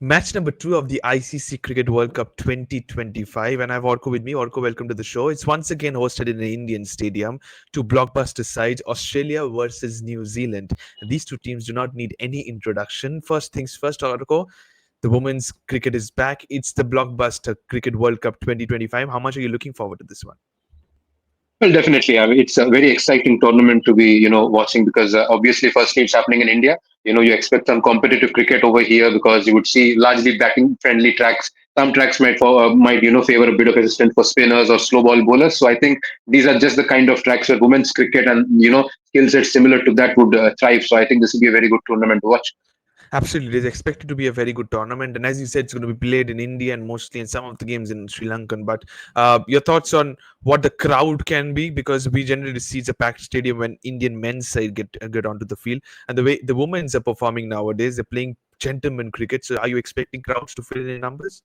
Match number 2 of the ICC Cricket World Cup 2025, and I have Orko with me. Orko, welcome to the show. It's once again hosted in an Indian stadium. Two blockbuster sides, Australia versus New Zealand. And these two teams do not need any introduction. First things first, Orko, the women's cricket is back. It's the blockbuster Cricket World Cup 2025. How much are you looking forward to this one? Well, definitely. I mean, it's a very exciting tournament to be, watching because obviously, firstly, it's happening in India. You expect some competitive cricket over here because you would see largely batting-friendly tracks. Some tracks might favor a bit of resistance for spinners or slow ball bowlers. So I think these are just the kind of tracks where women's cricket and skill sets similar to that would thrive. So I think this would be a very good tournament to watch. Absolutely, it is expected to be a very good tournament, and as you said, it's going to be played in India and mostly in some of the games in Sri Lankan. But your thoughts on what the crowd can be, because we generally see it's a packed stadium when Indian men's side get onto the field, and the way the women's are performing nowadays, they're playing gentleman cricket. So, are you expecting crowds to fill in numbers?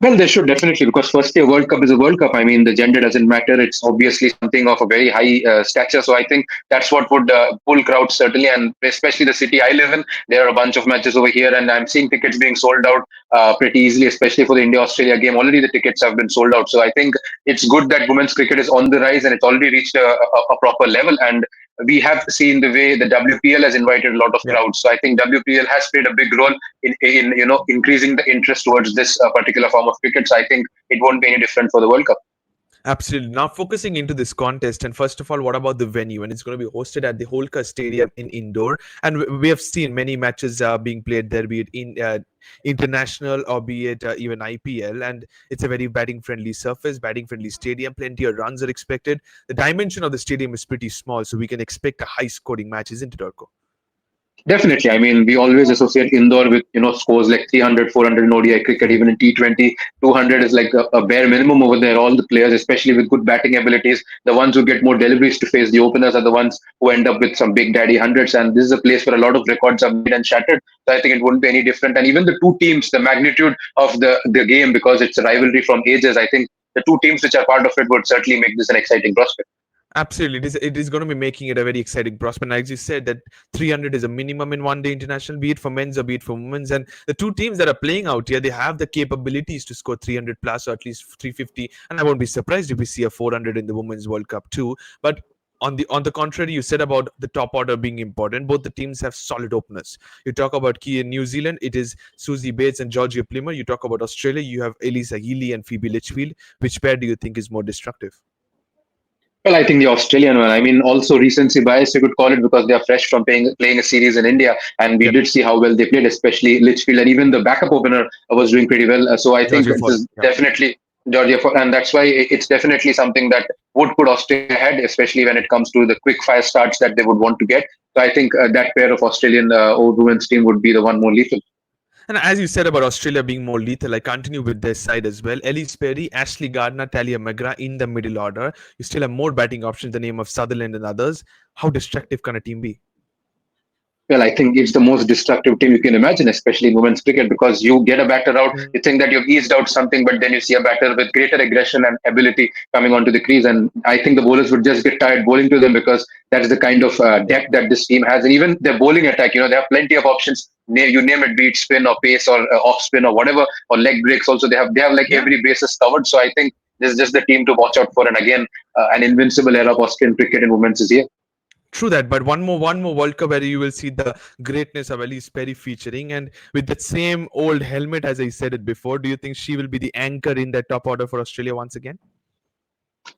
Well, they should definitely, because firstly, a World Cup is a World Cup. I mean, the gender doesn't matter. It's obviously something of a very high stature. So I think that's what would pull crowds certainly, and especially the city I live in. There are a bunch of matches over here, and I'm seeing tickets being sold out pretty easily, especially for the India-Australia game. Already the tickets have been sold out. So I think it's good that women's cricket is on the rise, and it's already reached a proper level. And we have seen the way the WPL has invited a lot of Yeah. crowds. So I think WPL has played a big role in increasing the interest towards this particular form of cricket. So I think it won't be any different for the World Cup. Absolutely. Now focusing into this contest, and first of all, what about the venue? And it's going to be hosted at the Holkar Stadium in Indore, and we have seen many matches being played there, be it in international or be it even IPL, and it's a very batting-friendly surface, batting-friendly stadium. Plenty of runs are expected. The dimension of the stadium is pretty small, so we can expect a high-scoring match, isn't it, Orko? Definitely. I mean, we always associate Indore with, scores like 300, 400 in ODI cricket, even in T20. 200 is like a bare minimum over there. All the players, especially with good batting abilities, the ones who get more deliveries to face the openers are the ones who end up with some big daddy hundreds. And this is a place where a lot of records are made and shattered. So I think it wouldn't be any different. And even the two teams, the magnitude of the game, because it's a rivalry from ages, I think the two teams which are part of it would certainly make this an exciting prospect. Absolutely, it is going to be making it a very exciting prospect. As you said, that 300 is a minimum in one day international, be it for men's or be it for women's. And the two teams that are playing out here, they have the capabilities to score 300 plus or at least 350. And I won't be surprised if we see a 400 in the Women's World Cup too. But on the contrary, you said about the top order being important. Both the teams have solid openers. You talk about key in New Zealand, it is Susie Bates and Georgia Plummer. You talk about Australia, you have Elisa Healy and Phoebe Litchfield. Which pair do you think is more destructive? Well, I think the Australian one. I mean, also recency bias, you could call it, because they are fresh from playing a series in India, and we Yep, did see how well they played, especially Litchfield, and even the backup opener was doing pretty well. So I think Georgia this Ford. is Yeah. definitely Georgia, and that's why it's definitely something that would put Australia ahead, especially when it comes to the quick fire starts that they would want to get. So I think that pair of Australian women's team would be the one more lethal. And as you said about Australia being more lethal, I continue with this side as well. Elise Perry, Ashley Gardner, Talia McGrath in the middle order. You still have more batting options, the name of Sutherland and others. How destructive can a team be? Well, I think it's the most destructive team you can imagine, especially in women's cricket, because you get a batter out, Mm. you think that you've eased out something, but then you see a batter with greater aggression and ability coming onto the crease. And I think the bowlers would just get tired bowling to them, because that's the kind of Yeah. depth that this team has. And even their bowling attack, they have plenty of options. You name it, be it spin or pace or off spin or whatever, or leg breaks. Also, they have like Yeah. every basis covered. So I think this is just the team to watch out for. And again, an invincible era of Australian cricket in women's is here. True that, but one more World Cup where you will see the greatness of Elise Perry featuring, and with that same old helmet, as I said it before. Do you think she will be the anchor in that top order for Australia once again?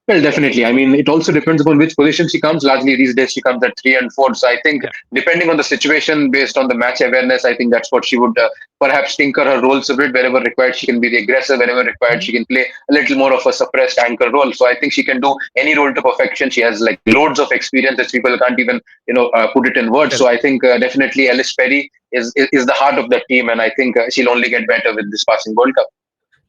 Well, definitely. I mean, it also depends upon which position she comes. Largely these days, she comes at 3 and 4. So I think, Yeah. depending on the situation, based on the match awareness, I think that's what she would perhaps tinker her roles a bit. Wherever required, she can be the aggressor. Wherever required, Mhm. she can play a little more of a suppressed anchor role. So I think she can do any role to perfection. She has like loads of experience that people can't even, put it in words. So Correct. I think definitely Alice Perry is the heart of the team, and I think she'll only get better with this passing World Cup.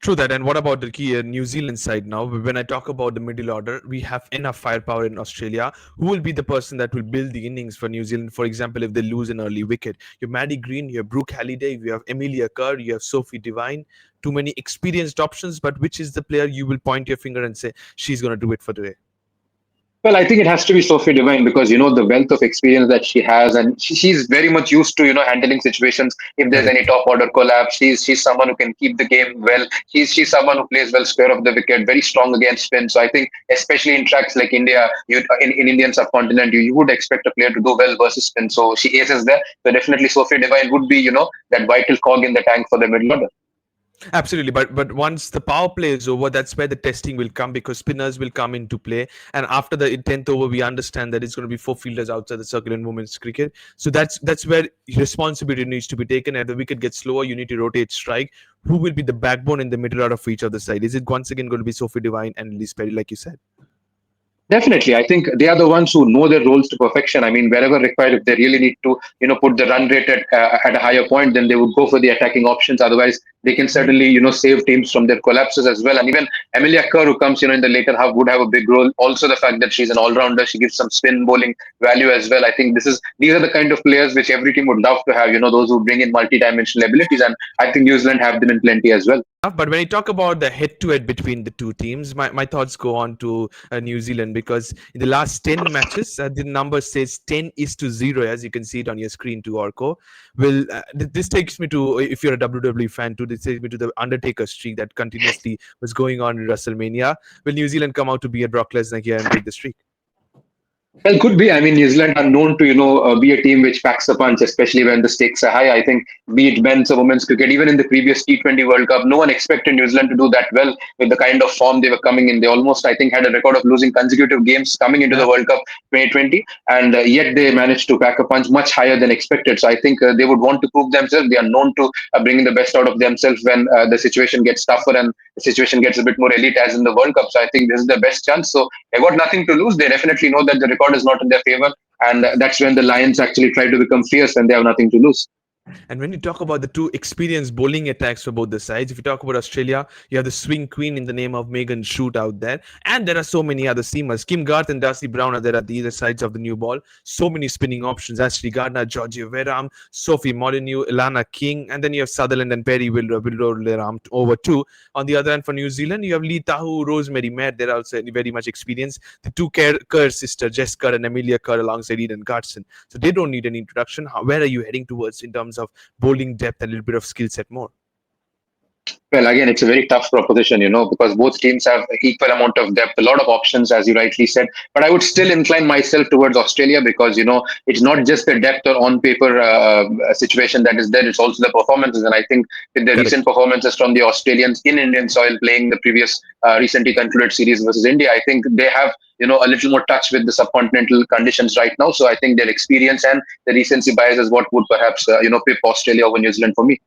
True that. And what about the key New Zealand side now? When I talk about the middle order, we have enough firepower in Australia. Who will be the person that will build the innings for New Zealand? For example, if they lose an early wicket, you have Maddie Green, you have Brooke Halliday, you have Emilia Kerr, you have Sophie Devine. Too many experienced options, but which is the player you will point your finger and say she's going to do it for today? Well, I think it has to be Sophie Devine because the wealth of experience that she has, and she's very much used to handling situations. If there's any Correct. top order collapse, she's someone who can keep the game well. She's someone who plays well square of the wicket, very strong against spin. So I think especially in tracks like India, in Indian subcontinent, you would expect a player to do well versus spin. So she aces there. So definitely Sophie Devine would be that vital cog in the tank for the middle order. Absolutely, but once the power play is over, that's where the testing will come because spinners will come into play. And after the 10th over, we understand that it's going to be four fielders outside the circle in women's cricket. So that's where responsibility needs to be taken. As the wicket gets slower, you need to rotate strike. Who will be the backbone in the middle order for each of the side? Is it once again going to be Sophie Devine and Elise Perry, like you said? Definitely, I think they are the ones who know their roles to perfection. I mean, wherever required, if they really need to, put the run rate at a higher point, then they would go for the attacking options. Otherwise, they can Mhm. certainly, save teams from their collapses as well. And even Amelia Kerr, who comes, in the later half, would have a big role. Also, the fact that she's an all-rounder, she gives some spin bowling value as well. I think these are the kind of players which every team would love to have. Those who bring in multi-dimensional abilities, and I think New Zealand have them in plenty as well. But when you talk about the head-to-head between the two teams, my thoughts go on to New Zealand because in the last 10 matches, the number says 10 is to 0, as you can see it on your screen to Orco. Well, this takes me to, if you're a WWE fan too, this takes me to the Undertaker streak that continuously was going on in WrestleMania. Will New Zealand come out to be a Brock Lesnar here and break the streak? Well, could be. I mean, New Zealand are known to, be a team which packs a punch, especially when the stakes are high. I think, be it men's or women's cricket, even in the previous T20 World Cup, no one expected New Zealand to do that well with the kind of form they were coming in. They almost, I think, had a record of losing consecutive games coming into the Yeah. World Cup 2020, and yet they managed to pack a punch much higher than expected. So I think they would want to prove themselves. They are known to bringing the best out of themselves when the situation gets tougher and the situation gets a bit more elite, as in the World Cup. So I think this is the best chance. So they got nothing to lose. They definitely know that the record is not in their favor, and that's when the Lions actually try to become fierce when they have nothing to lose. And when you talk about the two experienced bowling attacks for both the sides, if you talk about Australia, you have the swing queen in the name of Megan Shoot out there. And there are so many other seamers. Kim Garth and Darcy Brown are there at the either sides of the new ball. So many spinning options. Ashley Gardner, Georgia Veram, Sophie Molyneux, Ilana King. And then you have Sutherland and Perry will roll their arm over too. On the other hand, for New Zealand, you have Lee Tahu, Rosemary Mayer. They're also very much experienced. The two Kerr sisters, Jess Kerr and Amelia Kerr, alongside Eden Gartson. So they don't need an introduction. Where are you heading towards in terms of bowling depth and a little bit of skill set more? Well, again, it's a very tough proposition, because both teams have equal amount of depth, a lot of options, as you rightly said. But I would still incline myself towards Australia because, it's not just the depth or on paper situation that is there, it's also the performances. And I think with the recent Correct. performances from the Australians in Indian soil playing the previous recently concluded series versus India, I think they have, a little more touch with the subcontinental conditions right now. So I think their experience and the recency bias is what would perhaps, pip Australia over New Zealand for me.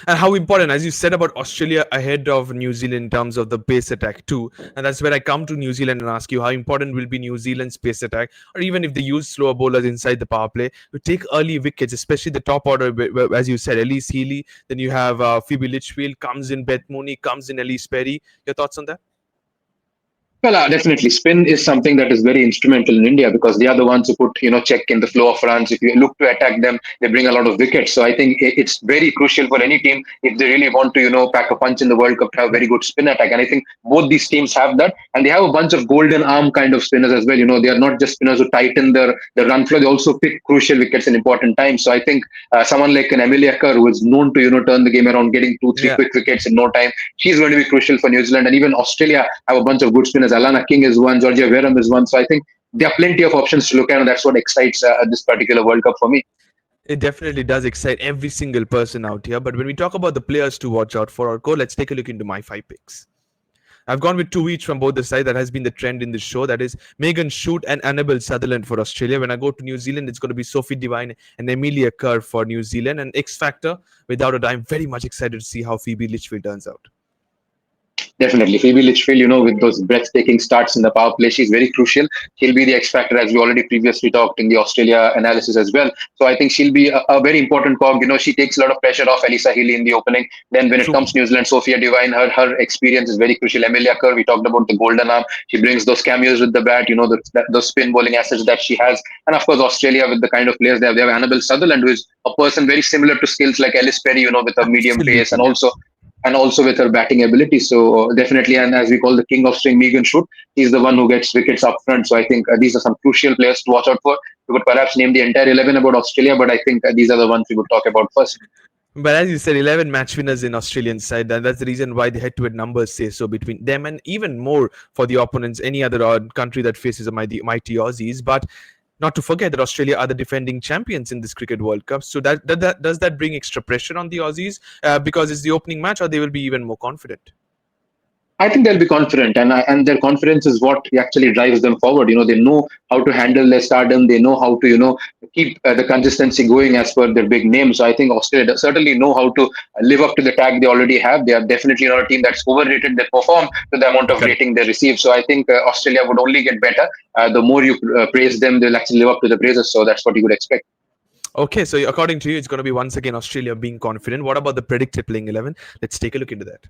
And how important, as you said about Australia ahead of New Zealand in terms of the pace attack too. And that's where I come to New Zealand and ask you how important will be New Zealand's pace attack, or even if they use slower bowlers inside the power play to take early wickets, especially the top order, as you said, Elise Healy. Then you have Phoebe Litchfield comes in, Beth Mooney comes in, Elise Perry. Your thoughts on that? Well, definitely. Spin is something that is very instrumental in India because they are the ones who put, check in the flow of runs. If you look to attack them, they bring a lot of wickets. So I think it's very crucial for any team if they really want to, pack a punch in the World Cup to have very good spin attack. And I think both these teams have that. And they have a bunch of golden arm kind of spinners as well. They are not just spinners who tighten the run flow. They also pick crucial wickets in important times. So I think someone like an Amelia Kerr, who is known to, turn the game around, getting two, three Yeah. quick wickets in no time, she's going to be crucial for New Zealand. And even Australia have a bunch of good spinners. Alana King is one, Georgia Veram is one. So I think there are plenty of options to look at, and that's what excites this particular World Cup for me. It definitely does excite every single person out here. But when we talk about the players to watch out for, Orko, let's take a look into my five picks. I've gone with two each from both the sides. That has been the trend in the show. That is Megan Shoot and Annabelle Sutherland for Australia. When I go to New Zealand, it's going to be Sophie Devine and Amelia Kerr for New Zealand. And X Factor, without a doubt, I'm very much excited to see how Phoebe Litchfield turns out. Definitely. Phoebe Litchfield, with those breathtaking starts in the power play, she's very crucial. She'll be the X factor, as we already previously talked in the Australia analysis as well. So I think she'll be a very important cog. She takes a lot of pressure off Elisa Healy in the opening. Then when it True. comes to New Zealand, Sophia Devine, her experience is very crucial. Amelia Kerr, we talked about the golden arm. She brings those cameos with the bat, those spin bowling assets that she has. And of course, Australia with the kind of players they have Annabelle Sutherland, who is a person very similar to skills like Ellis Perry, with a medium pace. Absolutely. And Yeah. also and also with her batting ability. So definitely, and as we call the king of swing, Megan Shoot, he's the one who gets wickets up front. So I think these are some crucial players to watch out for. We could perhaps name the entire 11 about Australia, but I think these are the ones we would talk about first. But as you said, 11 match winners in Australian side, and that's the reason why the head-to-head numbers say so between them, and even more for the opponents, any other country that faces a mighty Aussies. But not to forget that Australia are the defending champions in this Cricket World Cup. So that does that bring extra pressure on the Aussies because it's the opening match, or they will be even more confident? I think they'll be confident, and their confidence is what actually drives them forward. They know how to handle their stardom. They know how to keep the consistency going as per their big name. So I think Australia certainly know how to live up to the tag they already have. They are definitely not a team that's overrated. They perform to the amount of Correct. rating they receive. So I think Australia would only get better. The more you praise them, they'll actually live up to the praises. So that's what you would expect. Okay, so according to you, it's going to be once again Australia being confident. What about the predicted playing 11? Let's take a look into that.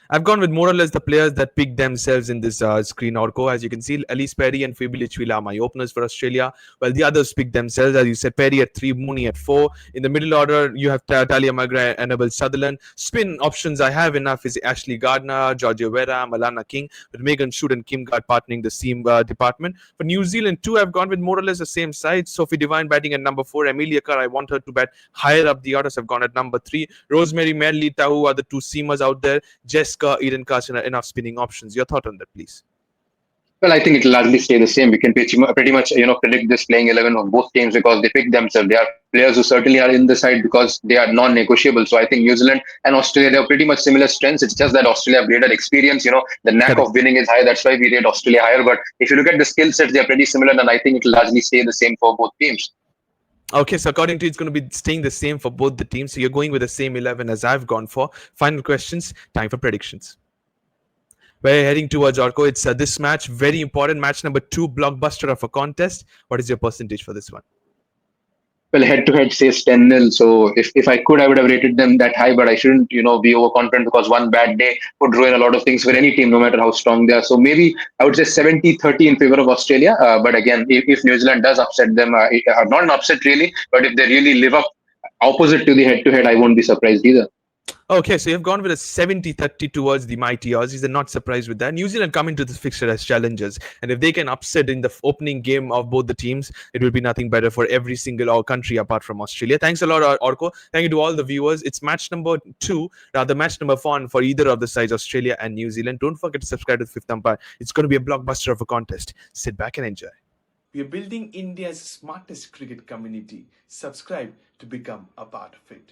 I've gone with more or less the players that pick themselves in this screen orco. As you can see, Elise Perry and Phoebe Litchfield are my openers for Australia, while the others pick themselves. As you said, Perry at 3, Mooney at 4. In the middle order, you have Talia Magra and Annabelle Sutherland. Spin options I have enough is Ashley Gardner, Georgia Vera, Malana King, with Megan Shoot and Kim Gard partnering the seam department. For New Zealand, too, I've gone with more or less the same side. Sophie Devine batting at number 4. Amelia Carr, I want her to bat higher up the orders. I've gone at number 3. Rosemary Merley Tahu are the two seamers out there. Jessica, Eden Carson are enough spinning options. Your thought on that, please? Well, I think it'll largely stay the same. We can pretty much predict this playing 11 of both teams because they pick themselves. They are players who certainly are in the side because they are non-negotiable. So I think New Zealand and Australia, they have pretty much similar strengths. It's just that Australia have greater experience. The knack Correct. of winning is high. That's why we rate Australia higher. But if you look at the skill sets, they are pretty similar, and I think it'll largely stay the same for both teams. Okay, so according to you, it's going to be staying the same for both the teams. So you're going with the same 11 as I've gone for. Final questions, time for predictions. We're heading towards Orco. It's this match, very important. Match number 2, blockbuster of a contest. What is your percentage for this one? Well, head to head says 10-0. So if I could, I would have rated them that high, but I shouldn't, be overconfident because one bad day could ruin a lot of things for any team, no matter how strong they are. So maybe I would say 70-30 in favor of Australia. But again, if New Zealand does upset them, not an upset really, but if they really live up opposite to the head to head, I won't be surprised either. Okay, so you've gone with a 70-30 towards the mighty Aussies. They're not surprised with that. New Zealand come into this fixture as challengers. And if they can upset in the opening game of both the teams, it will be nothing better for every single country apart from Australia. Thanks a lot, Orko. Thank you to all the viewers. It's match number 2, rather match number 1 for either of the sides, Australia and New Zealand. Don't forget to subscribe to the Fifth Umpire. It's going to be a blockbuster of a contest. Sit back and enjoy. We are building India's smartest cricket community. Subscribe to become a part of it.